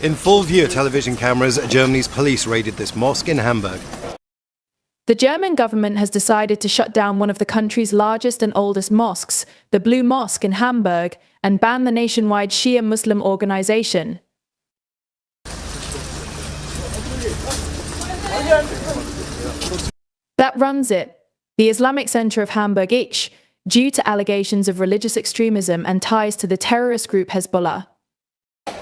In full view of television cameras, Germany's police raided this mosque in Hamburg. The German government has decided to shut down one of the country's largest and oldest mosques, the Blue Mosque in Hamburg, and ban the nationwide Shia Muslim organization. That runs it, the Islamic Center of Hamburg-Ich, due to allegations of religious extremism and ties to the terrorist group Hezbollah.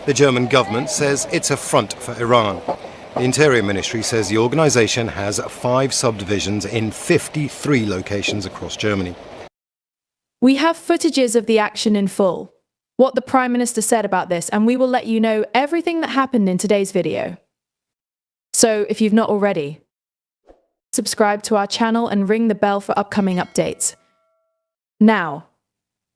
The German government says it's a front for Iran. The Interior Ministry says the organization has 5 subdivisions in 53 locations across Germany. We have footages of the action in full, what the Prime Minister said about this, and we will let you know everything that happened in today's video. So, if you've not already, subscribe to our channel and ring the bell for upcoming updates. Now,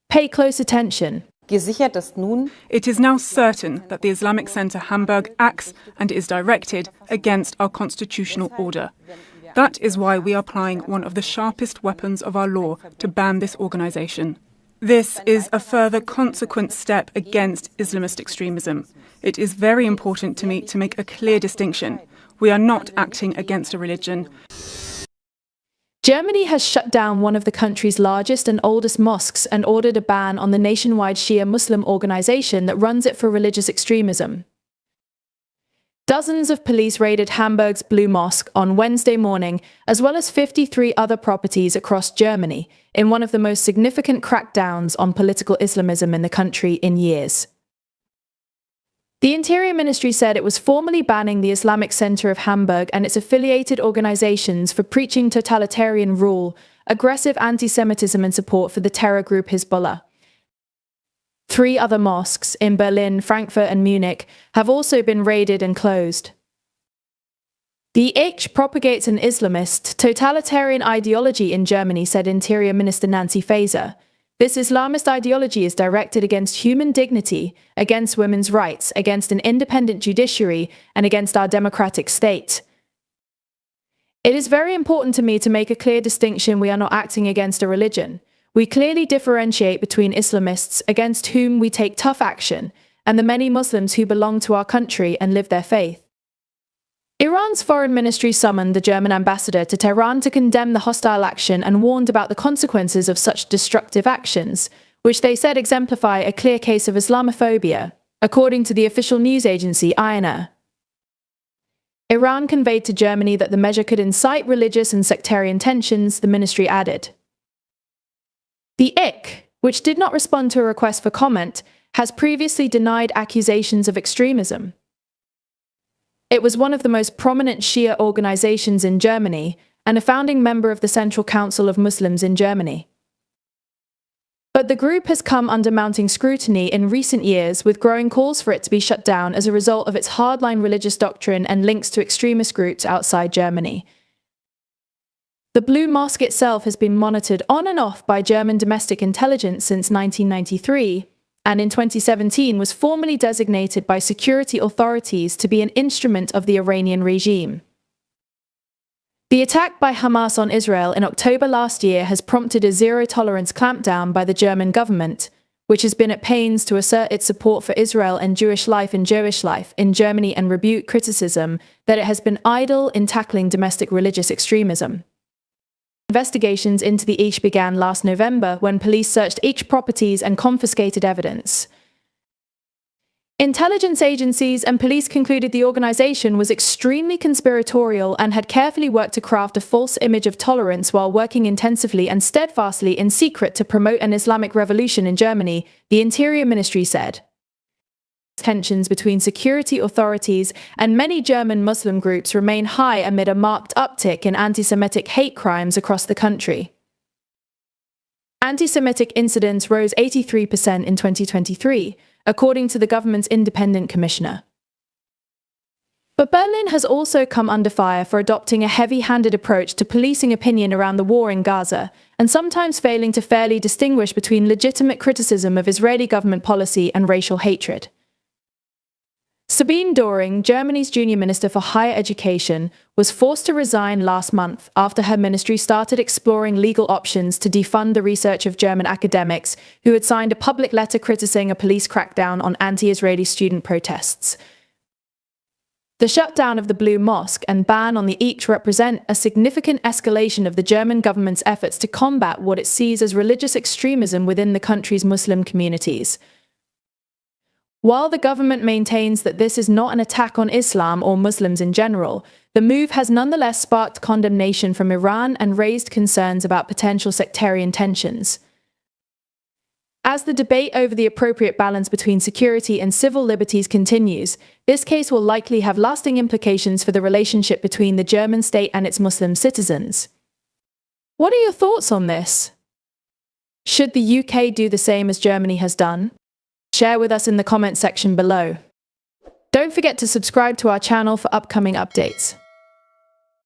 pay close attention. It is now certain that the Islamic Center Hamburg acts and is directed against our constitutional order. That is why we are applying one of the sharpest weapons of our law to ban this organization. This is a further consequent step against Islamist extremism. It is very important to me to make a clear distinction. We are not acting against a religion. Germany has shut down one of the country's largest and oldest mosques and ordered a ban on the nationwide Shia Muslim organization that runs it for religious extremism. Dozens of police raided Hamburg's Blue Mosque on Wednesday morning, as well as 53 other properties across Germany, in one of the most significant crackdowns on political Islamism in the country in years. The Interior Ministry said it was formally banning the Islamic Center of Hamburg and its affiliated organizations for preaching totalitarian rule, aggressive anti-Semitism and support for the terror group Hezbollah. 3 other mosques in Berlin, Frankfurt and Munich have also been raided and closed. The Ich propagates an Islamist, totalitarian ideology in Germany, said Interior Minister Nancy Faeser. This Islamist ideology is directed against human dignity, against women's rights, against an independent judiciary, and against our democratic state. It is very important to me to make a clear distinction. We are not acting against a religion. We clearly differentiate between Islamists, against whom we take tough action, and the many Muslims who belong to our country and live their faith. Iran's foreign ministry summoned the German ambassador to Tehran to condemn the hostile action and warned about the consequences of such destructive actions, which they said exemplify a clear case of Islamophobia, according to the official news agency IRNA. Iran conveyed to Germany that the measure could incite religious and sectarian tensions, the ministry added. The Ich, which did not respond to a request for comment, has previously denied accusations of extremism. It was one of the most prominent Shia organizations in Germany and a founding member of the Central Council of Muslims in Germany. But the group has come under mounting scrutiny in recent years, with growing calls for it to be shut down as a result of its hardline religious doctrine and links to extremist groups outside Germany. The Blue Mosque itself has been monitored on and off by German domestic intelligence since 1993, and in 2017 was formally designated by security authorities to be an instrument of the Iranian regime. The attack by Hamas on Israel in October last year has prompted a zero-tolerance clampdown by the German government, which has been at pains to assert its support for Israel and Jewish life in Germany and rebuke criticism that it has been idle in tackling domestic religious extremism. Investigations into the Ich began last November when police searched Ich properties and confiscated evidence. Intelligence agencies and police concluded the organization was extremely conspiratorial and had carefully worked to craft a false image of tolerance while working intensively and steadfastly in secret to promote an Islamic revolution in Germany, the Interior Ministry said. Tensions between security authorities and many German Muslim groups remain high amid a marked uptick in anti-Semitic hate crimes across the country. Anti-Semitic incidents rose 83% in 2023, according to the government's independent commissioner. But Berlin has also come under fire for adopting a heavy-handed approach to policing opinion around the war in Gaza, and sometimes failing to fairly distinguish between legitimate criticism of Israeli government policy and racial hatred. Sabine Doring, Germany's junior minister for higher education, was forced to resign last month after her ministry started exploring legal options to defund the research of German academics who had signed a public letter criticizing a police crackdown on anti-Israeli student protests. The shutdown of the Blue Mosque and ban on the Each represent a significant escalation of the German government's efforts to combat what it sees as religious extremism within the country's Muslim communities. While the government maintains that this is not an attack on Islam or Muslims in general, the move has nonetheless sparked condemnation from Iran and raised concerns about potential sectarian tensions. As the debate over the appropriate balance between security and civil liberties continues, this case will likely have lasting implications for the relationship between the German state and its Muslim citizens. What are your thoughts on this? Should the UK do the same as Germany has done? Share with us in the comment section below. Don't forget to subscribe to our channel for upcoming updates.